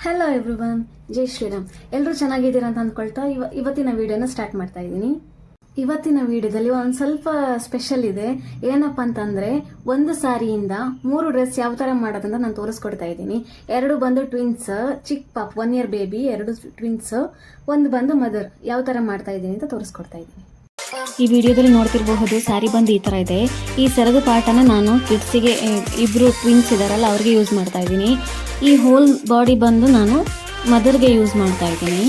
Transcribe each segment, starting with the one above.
Hello everyone, ಜೈ ಶ್ರೀರಾಮ್. ಎಲ್ಲರೂ ಚೆನ್ನಾಗಿದ್ದೀರಾ ಅಂತ ಅಂದ್ಕೊಳ್ತಾ ಇವತ್ತಿನ ವಿಡಿಯೋನ ಸ್ಟಾರ್ಟ್ ಮಾಡ್ತಾ ಇದ್ದೀನಿ. ಇವತ್ತಿನ ವಿಡಿಯೋದಲ್ಲಿ ಒಂದು ಸ್ವಲ್ಪ ಸ್ಪೆಷಲ್ ಇದೆ. ಏನಪ್ಪ ಅಂತಂದ್ರೆ, ಒಂದು ಸಾರಿಯಿಂದ 3 ಡ್ರೆಸ್ ಯಾವ ತರ ಮಾಡೋದಂತ ನಾನು ತೋರಿಸ್ಕೊಡ್ತಾ ಇದ್ದೀನಿ. 2 ಬಂದು ಟ್ವಿನ್ಸ್, ಚಿಕ್ಕ ಪಾಪ 1 ಇಯರ್ ಬೇಬಿ, 2 ಟ್ವಿನ್ಸ್, ಒಂದು ಬಂದು ಮದರ್. ಯಾವ ತರ ಮಾಡ್ತಾ ಇದ್ದೀನಿ ಅಂತ ತೋರಿಸ್ಕೊಡ್ತಾ ಇದ್ದೀನಿ. ಈ ವಿಡಿಯೋದಲ್ಲಿ ನೋಡ್ತಿರಬಹುದು, ಸ್ಯಾರಿ ಬಂದು ಈ ತರ ಇದೆ. ಈ ಸೆರಗು ಪಾರ್ಟನ್ನು ನಾನು ಕಿಡ್ಸಿಗೆ, ಇಬ್ರು ಟ್ವಿನ್ಸ್ ಇದಾರಲ್ಲ ಅವ್ರಿಗೆ ಯೂಸ್ ಮಾಡ್ತಾ ಇದ್ದೀನಿ. ಈ ಹೋಲ್ ಬಾಡಿ ಬಂದು ನಾನು ಮದರ್ಗೆ ಯೂಸ್ ಮಾಡ್ತಾ ಇದ್ದೀನಿ.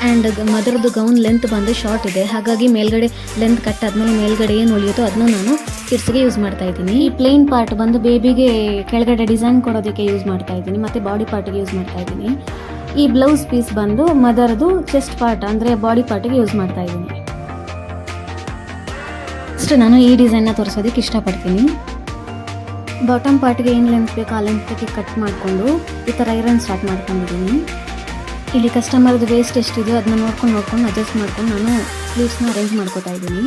ಆ್ಯಂಡ್ ಮದರ್ದು ಗೌನ್ ಲೆಂತ್ ಬಂದು ಶಾರ್ಟ್ ಇದೆ, ಹಾಗಾಗಿ ಮೇಲ್ಗಡೆ ಲೆಂತ್ ಕಟ್ ಆದ್ಮೇಲೆ ಮೇಲ್ಗಡೆ ಏನು ಉಳಿಯುತ್ತೋ ಅದನ್ನು ನಾನು ಕಿಡ್ಸ್ಗೆ ಯೂಸ್ ಮಾಡ್ತಾ ಇದ್ದೀನಿ. ಈ ಪ್ಲೇನ್ ಪಾರ್ಟ್ ಬಂದು ಬೇಬಿಗೆ ಕೆಳಗಡೆ ಡಿಸೈನ್ ಕೊಡೋದಕ್ಕೆ ಯೂಸ್ ಮಾಡ್ತಾ ಇದ್ದೀನಿ, ಮತ್ತೆ ಬಾಡಿ ಪಾರ್ಟ್ಗೆ ಯೂಸ್ ಮಾಡ್ತಾ ಇದ್ದೀನಿ. ಈ ಬ್ಲೌಸ್ ಪೀಸ್ ಬಂದು ಮದರ್ದು ಚೆಸ್ಟ್ ಪಾರ್ಟ್ ಅಂದರೆ ಬಾಡಿ ಪಾರ್ಟ್ಗೆ ಯೂಸ್ ಮಾಡ್ತಾ ಇದ್ದೀನಿ. ಫಸ್ಟ್ ನಾನು ಈ ಡಿಸೈನ್ನ ತೋರಿಸೋದಕ್ಕೆ ಇಷ್ಟಪಡ್ತೀನಿ. ಬಾಟಮ್ ಪಾರ್ಟ್ಗೆ ಏನು ಲೆಂತ್ ಬೇಕು ಆ ಲೆಂತ್ಗೆ ಕಟ್ ಮಾಡಿಕೊಂಡು ಈ ಥರ ಐರನ್ ಸ್ಟಾರ್ಟ್ ಮಾಡ್ಕೊಂಡಿದ್ದೀನಿ. ಇಲ್ಲಿ ಕಸ್ಟಮರ್ದು ವೇಸ್ಟ್ ಎಷ್ಟಿದೆಯೋ ಅದನ್ನ ನೋಡ್ಕೊಂಡು ಅಡ್ಜಸ್ಟ್ ಮಾಡ್ಕೊಂಡು ನಾನು ಸ್ಲೀವ್ಸ್ನ ಅರೇಂಜ್ ಮಾಡ್ಕೋತಾ ಇದ್ದೀನಿ.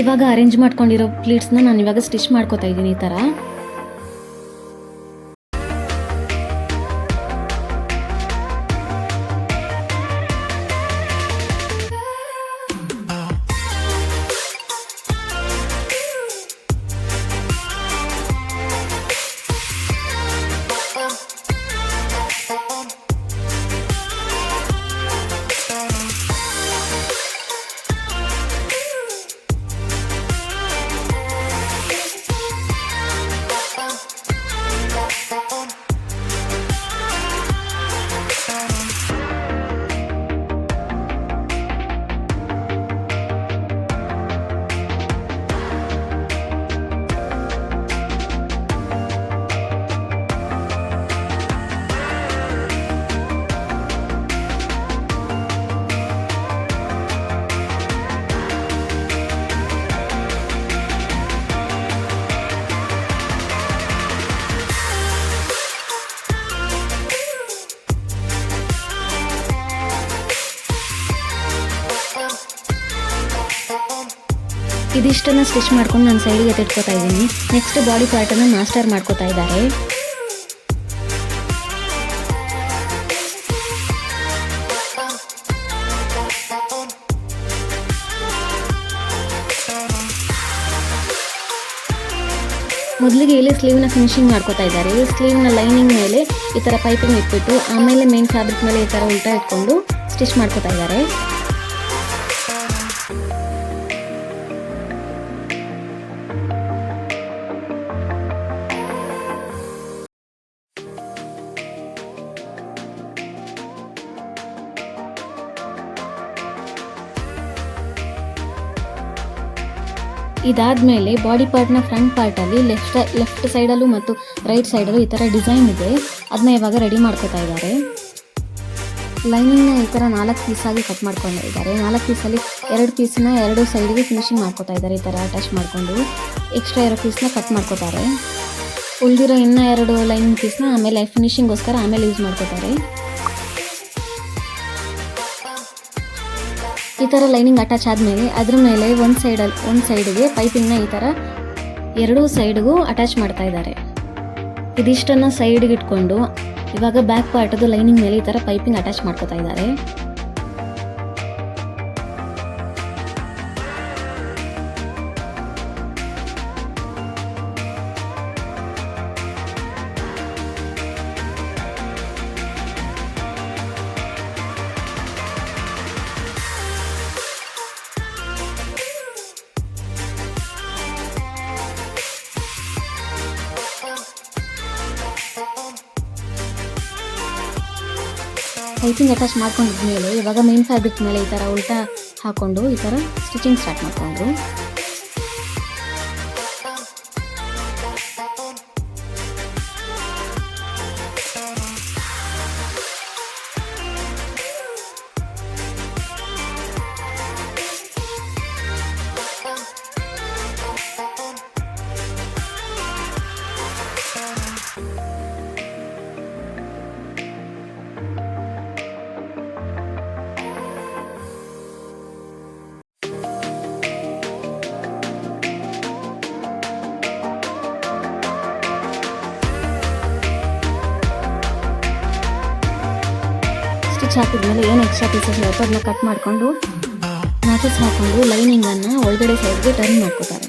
ಇವಾಗ ಅರೇಂಜ್ ಮಾಡ್ಕೊಂಡಿರೋ ಪ್ಲೀಟ್ಸ್ನ ನಾನು ಇವಾಗ ಸ್ಟಿಚ್ ಮಾಡ್ಕೋತಾ ಇದ್ದೀನಿ ಈ ಥರ. ಇದಿಷ್ಟನ್ನು ಸ್ಟಿಚ್ ಮಾಡ್ಕೊಂಡು ನಾನು ಸೈಡಿಗೆ ತೆಟ್ಕೋತಾ ಇದ್ದೀನಿ. ನೆಕ್ಸ್ಟ್ ಬಾಡಿ ಪಾರ್ಟನ್ನು ಮಾಸ್ಟರ್ ಮಾಡ್ಕೋತಾ ಇದ್ದಾರೆ. ಮೊದಲಿಗೆ ಇಲ್ಲಿ ಸ್ಲೀವ್ನ ಫಿನಿಶಿಂಗ್ ಮಾಡ್ಕೋತಾ ಇದ್ದಾರೆ. ಸ್ಲೀವ್ನ ಲೈನಿಂಗ್ ಮೇಲೆ ಈ ಥರ ಪೈಪಿಂಗ್ ಇಟ್ಬಿಟ್ಟು ಆಮೇಲೆ ಮೇನ್ ಫ್ಯಾಬ್ರಿಕ್ ಮೇಲೆ ಈ ಥರ ಉಲ್ಟಾ ಇಟ್ಕೊಂಡು ಸ್ಟಿಚ್ ಮಾಡ್ಕೋತಾ ಇದ್ದಾರೆ. ಇದಾದಮೇಲೆ ಬಾಡಿ ಪಾರ್ಟ್ನ ಫ್ರಂಟ್ ಪಾರ್ಟಲ್ಲಿ ಲೆಫ್ಟ್ ಸೈಡಲ್ಲೂ ಮತ್ತು ರೈಟ್ ಸೈಡಲ್ಲೂ ಈ ಥರ ಡಿಸೈನ್ ಇದೆ. ಅದನ್ನ ಇವಾಗ ರೆಡಿ ಮಾಡ್ಕೋತಾ ಇದ್ದಾರೆ. ಲೈನಿಂಗ್ನ ಈ ಥರ 4 ಪೀಸಾಗಿ ಕಟ್ ಮಾಡ್ಕೊಂಡಿದ್ದಾರೆ. 4 ಪೀಸಲ್ಲಿ 2 ಪೀಸನ್ನ 2 ಸೈಡಿಗೆ ಫಿನಿಶಿಂಗ್ ಮಾಡ್ಕೋತಾ ಇದ್ದಾರೆ. ಈ ಥರ ಅಟ್ಯಾಚ್ ಮಾಡಿಕೊಂಡು ಎಕ್ಸ್ಟ್ರಾ 2 ಪೀಸ್ನ ಕಟ್ ಮಾಡ್ಕೋತಾರೆ. ಉಳಿದಿರೋ ಇನ್ನೂ 2 ಲೈನಿಂಗ್ ಪೀಸ್ನ ಆಮೇಲೆ ಫಿನಿಶಿಂಗೋಸ್ಕರ ಆಮೇಲೆ ಯೂಸ್ ಮಾಡ್ಕೋತಾರೆ. ಈ ಥರ ಲೈನಿಂಗ್ ಅಟ್ಯಾಚ್ ಆದಮೇಲೆ ಅದ್ರ ಮೇಲೆ ಒಂದು ಸೈಡಿಗೆ ಪೈಪಿಂಗ್ನ ಈ ಥರ 2 ಸೈಡ್ಗೂ ಅಟ್ಯಾಚ್ ಮಾಡ್ತಾ ಇದ್ದಾರೆ. ಇದಿಷ್ಟನ್ನು ಸೈಡ್ಗೆ ಇಟ್ಕೊಂಡು ಇವಾಗ ಬ್ಯಾಕ್ ಪಾರ್ಟದು ಲೈನಿಂಗ್ ಮೇಲೆ ಈ ಥರ ಪೈಪಿಂಗ್ ಅಟ್ಯಾಚ್ ಮಾಡ್ಕೋತಾ ಇದ್ದಾರೆ. ಪೈಪಿಂಗ್ ಅಟ್ಯಾಚ್ ಮಾಡ್ಕೊಂಡಿದ್ಮೇಲೆ ಇವಾಗ ಮೇನ್ ಫ್ಯಾಬ್ರಿಕ್ ಮೇಲೆ ಈ ಥರ ಉಲ್ಟಾ ಹಾಕ್ಕೊಂಡು ಈ ಥರ ಸ್ಟಿಚಿಂಗ್ ಸ್ಟಾರ್ಟ್ ಮಾಡಿಕೊಂಡ್ರು. ಸ್ಟಿಚ್ ಹಾಕಿದ್ಮೇಲೆ ಏನು ಎಕ್ಸ್ಟ್ರಾ ಪೀಸಸ್ ಇರುತ್ತೋ ಅದನ್ನ ಕಟ್ ಮಾಡಿಕೊಂಡು ನಾಚಸ್ ಹಾಕೊಂಡು ಲೈನಿಂಗನ್ನು ಒಳಗಡೆ ಸೈಡ್ಗೆ ಟರ್ನ್ ಮಾಡ್ಕೋತಾರೆ.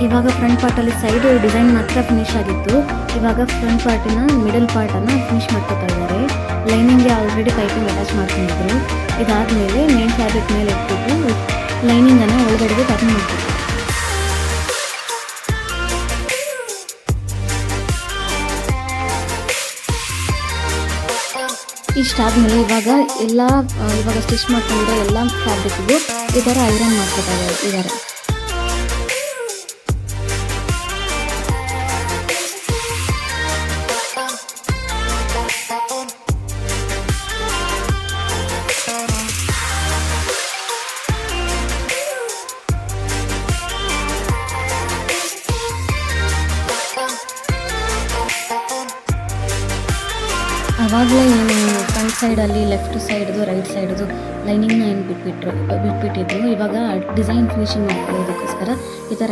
ಇವಾಗ ಫ್ರಂಟ್ ಪಾರ್ಟಲ್ಲಿ ಸೈಡ್ ಡಿಸೈನ್ ಮಾತ್ರ ಫಿನಿಶ್ ಆಗಿತ್ತು. ಇವಾಗ ಫ್ರಂಟ್ ಪಾರ್ಟಿನ ಮಿಡಲ್ ಪಾರ್ಟನ್ನು ಫಿನಿಶ್ ಮಾಡ್ಕೊತಾ ಇದ್ದಾರೆ. ಲೈನಿಂಗ್ಗೆ ಆಲ್ರೆಡಿ ಪೈಪಿಂಗ್ ಅಟ್ಯಾಚ್ ಮಾಡ್ಕೊಂಡಿದ್ರು. ಇದಾದಮೇಲೆ ಮೇನ್ ಫ್ಯಾಬ್ರಿಕ್ ಮೇಲೆ ಇಟ್ಬಿಟ್ಟು ಲೈನಿಂಗನ್ನು ಒಳಗಡೆಗೆ ಟರ್ನ್ ಮಾಡ್ತಿದ್ರು. ಇಷ್ಟಾದಮೇಲೆ ಇವಾಗ ಸ್ಟಿಚ್ ಮಾಡ್ಕೊಂಡಿರೋ ಎಲ್ಲ ಫ್ಯಾಬ್ರಿಕ್ಗೂ ಈ ಥರ ಐರನ್ ಮಾಡ್ಕೊತಾ ಇದ್ದಾರೆ. ಆವಾಗಲೇ ಏನು ಫ್ರಂಟ್ ಸೈಡಲ್ಲಿ ಲೆಫ್ಟ್ ಸೈಡ್ದು ರೈಟ್ ಸೈಡ್ದು ಲೈನಿಂಗ್ನ ಏನು ಬಿಟ್ಬಿಟ್ಟಿದ್ರು. ಇವಾಗ ಡಿಸೈನ್ ಫಿನಿಶಿಂಗ್ ಮಾಡ್ಕೊಳ್ಳೋದಕ್ಕೋಸ್ಕರ ಈ ಥರ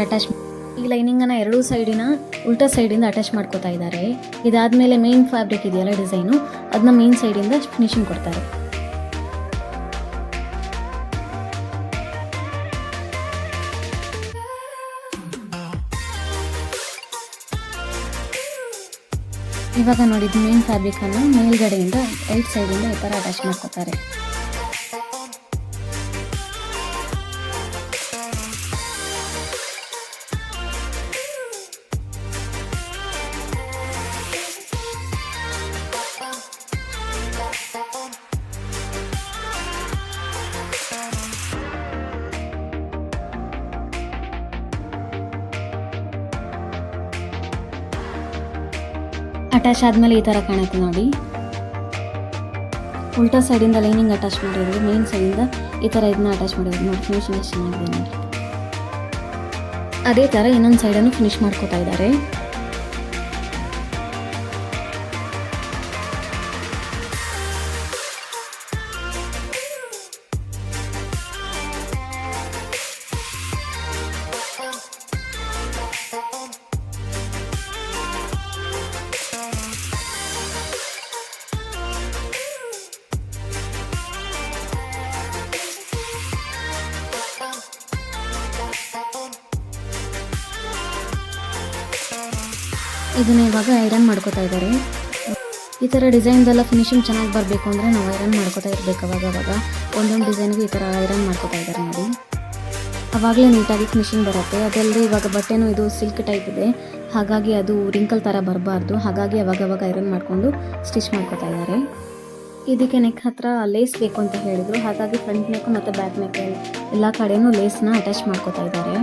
ಈ ಲೈನಿಂಗನ್ನು ಎರಡೂ ಸೈಡಿನ ಉಲ್ಟಾ ಸೈಡಿಂದ ಅಟ್ಯಾಚ್ ಮಾಡ್ಕೋತಾ ಇದ್ದಾರೆ. ಇದಾದಮೇಲೆ ಮೇನ್ ಫ್ಯಾಬ್ರಿಕ್ ಇದೆಯಲ್ಲ ಡಿಸೈನು, ಅದನ್ನ ಮೇನ್ ಸೈಡಿಂದ ಫಿನಿಶಿಂಗ್ ಕೊಡ್ತಾರೆ. ಇವಾಗ ನೋಡಿದ ಮೇನ್ ಫ್ಯಾಬ್ರಿಕನ್ನು ಮೇಲ್ಗಡೆಯಿಂದ ರೈಟ್ ಸೈಡಿಂದ ಈ ಥರ ಅಟ್ಯಾಚ್ ಮಾಡ್ಕೋತಾರೆ. ಅಟ್ಯಾಚ್ ಆದಮೇಲೆ ಈ ಥರ ಕಾಣುತ್ತೆ ನೋಡಿ. ಉಲ್ಟಾ ಸೈಡಿಂದ ಲೈನಿಂಗ್ ಅಟ್ಯಾಚ್ ಮಾಡಿರೋದು, ಮೇನ್ ಸೈಡಿಂದ ಈ ಥರ ಇದನ್ನ ಅಟ್ಯಾಚ್ ಮಾಡಿರೋದು ನೋಡಿ. ಫಿನಿಶಿಂಗ್ ಎಷ್ಟು ಚೆನ್ನಾಗಿದೆ ನೋಡಿ. ಅದೇ ಥರ ಇನ್ನೊಂದು ಸೈಡನ್ನು ಫಿನಿಶ್ ಮಾಡ್ಕೋತಾ ಇದ್ದಾರೆ. ಇದನ್ನ ಇವಾಗ ಐರನ್ ಮಾಡ್ಕೋತಾ ಇದ್ದಾರೆ. ಈ ಥರ ಡಿಸೈನ್ದೆಲ್ಲ ಫಿನಿಶಿಂಗ್ ಚೆನ್ನಾಗಿ ಬರಬೇಕು ಅಂದರೆ ನಾವು ಐರನ್ ಮಾಡ್ಕೋತಾ ಇರಬೇಕು. ಅವಾಗ ಒಂದೊಂದು ಡಿಸೈನ್ಗೂ ಈ ಥರ ಐರನ್ ಮಾಡ್ಕೋತಾ ಇದ್ದಾರೆ ನೋಡಿ. ಆವಾಗಲೇ ನೀಟಾಗಿ ಫಿನಿಶಿಂಗ್ ಬರುತ್ತೆ. ಅದಲ್ಲದೆ ಇವಾಗ ಬಟ್ಟೆನೂ ಇದು ಸಿಲ್ಕ್ ಟೈಪ್ ಇದೆ, ಹಾಗಾಗಿ ಅದು ರಿಂಕಲ್ ಥರ ಬರಬಾರ್ದು. ಹಾಗಾಗಿ ಅವಾಗವಾಗ ಐರನ್ ಮಾಡಿಕೊಂಡು ಸ್ಟಿಚ್ ಮಾಡ್ಕೋತಾ ಇದ್ದಾರೆ. ಇದಕ್ಕೆ ನೆಕ್ ಹತ್ರ ಲೇಸ್ ಬೇಕು ಅಂತ ಹೇಳಿದರು, ಹಾಗಾಗಿ ಫ್ರಂಟ್ ನೆಕ್ ಮತ್ತು ಬ್ಯಾಕ್ ನೆಕ್ ಎಲ್ಲ ಕಡೆಯೂ ಲೇಸ್ನ ಅಟ್ಯಾಚ್ ಮಾಡ್ಕೋತಾ ಇದ್ದಾರೆ.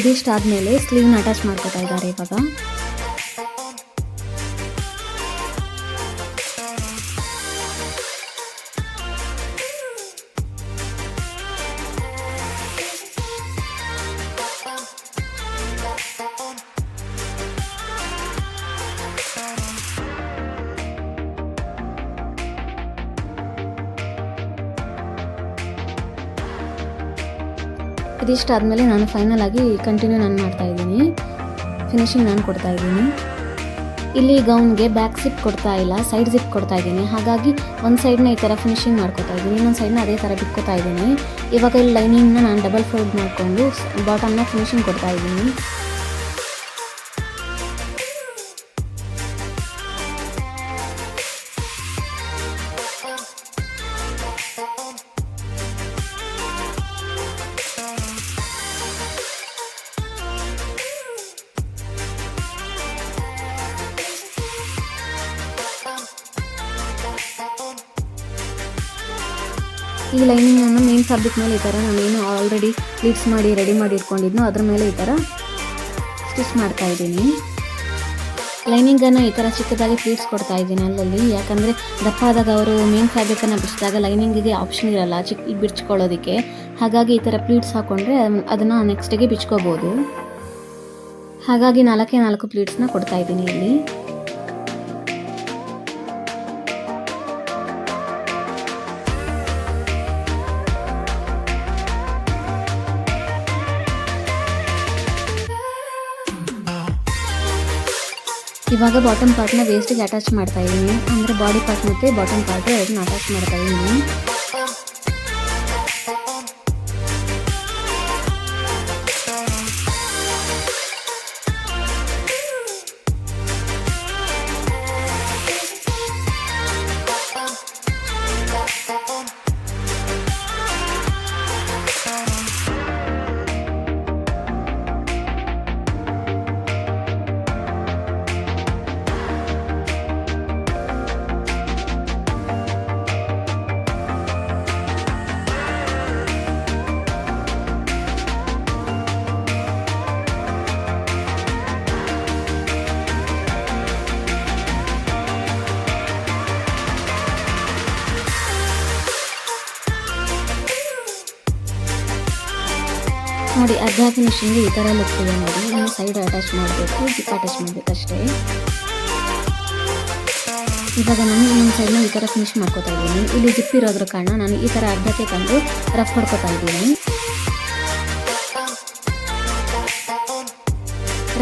ಇದಿಷ್ಟಾದ್ಮೇಲೆ ಸ್ಲೀವ್ನ ಅಟ್ಯಾಚ್ ಮಾಡ್ಕೊತಾ ಇದ್ದಾರೆ ಇವಾಗ. ಇದಿಷ್ಟು ಆದಮೇಲೆ ನಾನು ಫೈನಲ್ ಆಗಿ ಕಂಟಿನ್ಯೂ ನಾನು ಮಾಡ್ತಾ ಇದ್ದೀನಿ, ಫಿನಿಶಿಂಗ್ ನಾನು ಕೊಡ್ತಾ ಇದ್ದೀನಿ. ಇಲ್ಲಿ ಗೌನ್ಗೆ ಬ್ಯಾಕ್ ಜಿಪ್ ಕೊಡ್ತಾ ಇಲ್ಲ, ಸೈಡ್ ಜಿಪ್ ಕೊಡ್ತಾ ಇದ್ದೀನಿ. ಹಾಗಾಗಿ ಒಂದು ಸೈಡ್ನ ಈ ಥರ ಫಿನಿಶಿಂಗ್ ಮಾಡ್ಕೊತಾ ಇದ್ದೀನಿ, ಇನ್ನೊಂದು ಸೈಡ್ನ ಅದೇ ಥರ ಬಿಟ್ಕೋತಾ ಇದ್ದೀನಿ. ಇವಾಗ ಇಲ್ಲಿ ಲೈನಿಂಗ್ನ ನಾನು ಡಬಲ್ ಫೋಲ್ಡ್ ಮಾಡಿಕೊಂಡು ಬಾಟಮ್ನ ಫಿನಿಶಿಂಗ್ ಕೊಡ್ತಾ ಇದ್ದೀನಿ. ಈ ಲೈನಿಂಗನ್ನು ಮೇನ್ ಫ್ಯಾಬ್ರಿಕ್ ಮೇಲೆ ಈ ಥರ ನಾನೇನು ಆಲ್ರೆಡಿ ಪ್ಲೀಟ್ಸ್ ಮಾಡಿ ರೆಡಿ ಮಾಡಿ ಇಟ್ಕೊಂಡಿದ್ನೋ ಅದ್ರ ಮೇಲೆ ಈ ಥರ ಸ್ಟಿಚ್ ಮಾಡ್ತಾ ಇದ್ದೀನಿ. ಲೈನಿಂಗನ್ನು ಈ ಥರ ಚಿಕ್ಕದಾಗಿ ಪ್ಲೀಟ್ಸ್ ಕೊಡ್ತಾ ಇದ್ದೀನಿ ಅಲ್ಲಲ್ಲಿ, ಯಾಕಂದರೆ ದಪ್ಪ ಆದಾಗ ಅವರು ಮೇನ್ ಫ್ಯಾಬ್ರಿಕನ್ನು ಬಿಡಿಸಿದಾಗ ಲೈನಿಂಗಿಗೆ ಆಪ್ಷನ್ ಇರಲ್ಲ ಬಿಡ್ಚ್ಕೊಳ್ಳೋದಕ್ಕೆ. ಹಾಗಾಗಿ ಈ ಥರ ಪ್ಲೀಟ್ಸ್ ಹಾಕ್ಕೊಂಡ್ರೆ ಅದನ್ನು ನೆಕ್ಸ್ಟಿಗೆ ಬಿಚ್ಕೋಬೋದು. ಹಾಗಾಗಿ 4 ಪ್ಲೀಟ್ಸ್ನ ಕೊಡ್ತಾ ಇದ್ದೀನಿ ಇಲ್ಲಿ. ಇವಾಗ ಬಾಟಮ್ ಪಾರ್ಟ್ನ ವೇಸ್ಟಿಗೆ ಅಟ್ಯಾಚ್ ಮಾಡ್ತಾ ಇದ್ದೀನಿ, ಅಂದರೆ ಬಾಡಿ ಪಾರ್ಟ್ ಮತ್ತು ಬಾಟಮ್ ಪಾರ್ಟ್ ಅದನ್ನ ಅಟ್ಯಾಚ್ ಮಾಡ್ತಾ ಇದ್ದೀನಿ. ನೋಡಿ ಅರ್ಧ ಫಿನಿಶಿಂಗ್ ಈ ಥರ ಲುಕ್ ಇದೆ ನೋಡಿ. ಇನ್ನು ಸೈಡ್ ಅಟ್ಯಾಚ್ ಮಾಡಬೇಕು, ಜಿಪ್ ಅಟ್ಯಾಚ್ ಮಾಡಬೇಕಷ್ಟೇ. ಇವಾಗ ನಾನು ಇನ್ನೊಂದು ಸೈಡ್ನ ಈ ಥರ ಫಿನಿಶ್ ಮಾಡ್ಕೋತಾ ಇದ್ದೀನಿ. ಇಲ್ಲಿ ಜಿಪ್ ಇರೋದ್ರ ಕಾರಣ ನಾನು ಈ ಥರ ಅರ್ಧಕ್ಕೆ ತಂದು ರಫ್ ಹೊಡ್ಕೋತಾ ಇದ್ದೀನಿ.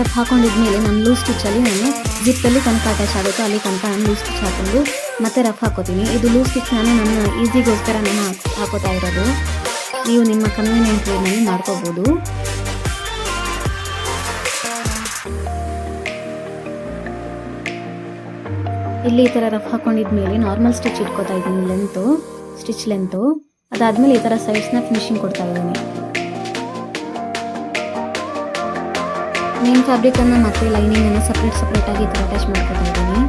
ರಫ್ ಹಾಕೊಂಡಿದ್ಮೇಲೆ ನಾನು ಲೂಸ್ ಸ್ಟಿಚ್ಚಲ್ಲಿ ನಾನು ಜಿಪ್ಪಲ್ಲಿ ತನಕ ಅಟ್ಯಾಚ್ ಆಗುತ್ತೋ ಅಲ್ಲಿ ತನಕ ನಾನು ಲೂಸ್ ಸ್ಟಿಚ್ ಹಾಕೊಂಡು ಮತ್ತೆ ರಫ್ ಹಾಕೋತೀನಿ. ಇದು ಲೂಸ್ ಸ್ಟಿಚ್ ನಾನು ನನ್ನ ಈಸಿಗೋಸ್ಕರ ನಾನು ಹಾಕೋತಾ ಇರೋದು, ನೀವು ನಿಮ್ಮ ಕನ್ವೀನಿಯಂಟ್ ವೇನಲ್ಲಿ ಮಾಡ್ಕೋಬೋದು. ಇಲ್ಲಿ ಈ ಥರ ರಫ್ ಹಾಕೊಂಡಿದ್ಮೇಲೆ ನಾರ್ಮಲ್ ಸ್ಟಿಚ್ ಇಟ್ಕೋತಾ ಇದ್ದೀನಿ, ಸ್ಟಿಚ್ ಲೆಂತು. ಅದಾದಮೇಲೆ ಈ ಥರ ಸೈಡ್ಸ್ನ ಫಿನಿಶಿಂಗ್ ಕೊಡ್ತಾ ಇದ್ದೀನಿ. ಮೇನ್ ಫ್ಯಾಬ್ರಿಕನ್ನು ಮತ್ತು ಲೈನಿಂಗನ್ನು ಸಪ್ರೇಟಾಗಿ ಈ ಥರ ಅಟ್ಯಾಚ್ ಮಾಡ್ಕೊತಾ ಇದ್ದೀನಿ.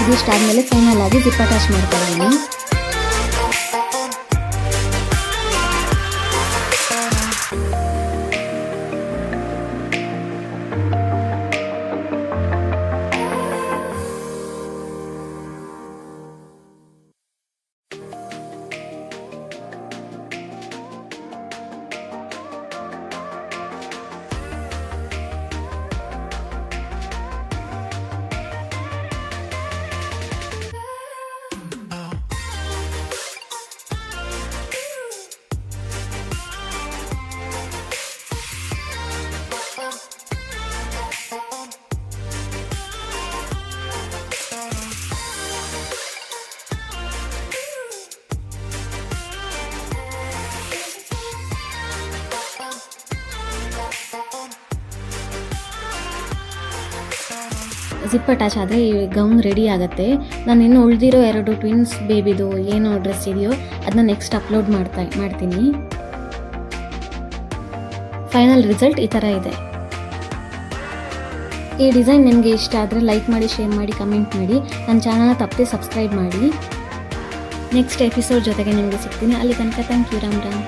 ಇದಿಷ್ಟು ಆದಮೇಲೆ ಫೈನಲ್ ಆಗಿ ಜಿಪ್ ಅಟ್ಯಾಚ್ ಮಾಡ್ತಾ ಇದ್ದೀನಿ. ಜಿಪ್ ಅಟ್ಯಾಚ್ ಆದರೆ ಈ ಗೌನ್ ರೆಡಿ ಆಗುತ್ತೆ. ನಾನು ಇನ್ನು ಉಳಿದಿರೋ 2 ಟ್ವಿನ್ಸ್ ಬೇಬಿದು ಏನು ಡ್ರೆಸ್ ಇದೆಯೋ ಅದನ್ನ ನೆಕ್ಸ್ಟ್ ಅಪ್ಲೋಡ್ ಮಾಡ್ತೀನಿ. ಫೈನಲ್ ರಿಸಲ್ಟ್ ಈ ಥರ ಇದೆ. ಈ ಡಿಸೈನ್ ನಿಮಗೆ ಇಷ್ಟ ಆದರೆ ಲೈಕ್ ಮಾಡಿ, ಶೇರ್ ಮಾಡಿ, ಕಮೆಂಟ್ ಮಾಡಿ. ನನ್ನ ಚಾನಲ್ನ ತಪ್ಪದೆ ಸಬ್ಸ್ಕ್ರೈಬ್ ಮಾಡಿ. ನೆಕ್ಸ್ಟ್ ಎಪಿಸೋಡ್ ಜೊತೆಗೆ ನಿಮಗೆ ಸಿಗ್ತೀನಿ. ಅಲ್ಲಿ ತನಕ ಥ್ಯಾಂಕ್ ಯು. ರಾಮ್ ರಾಮ್.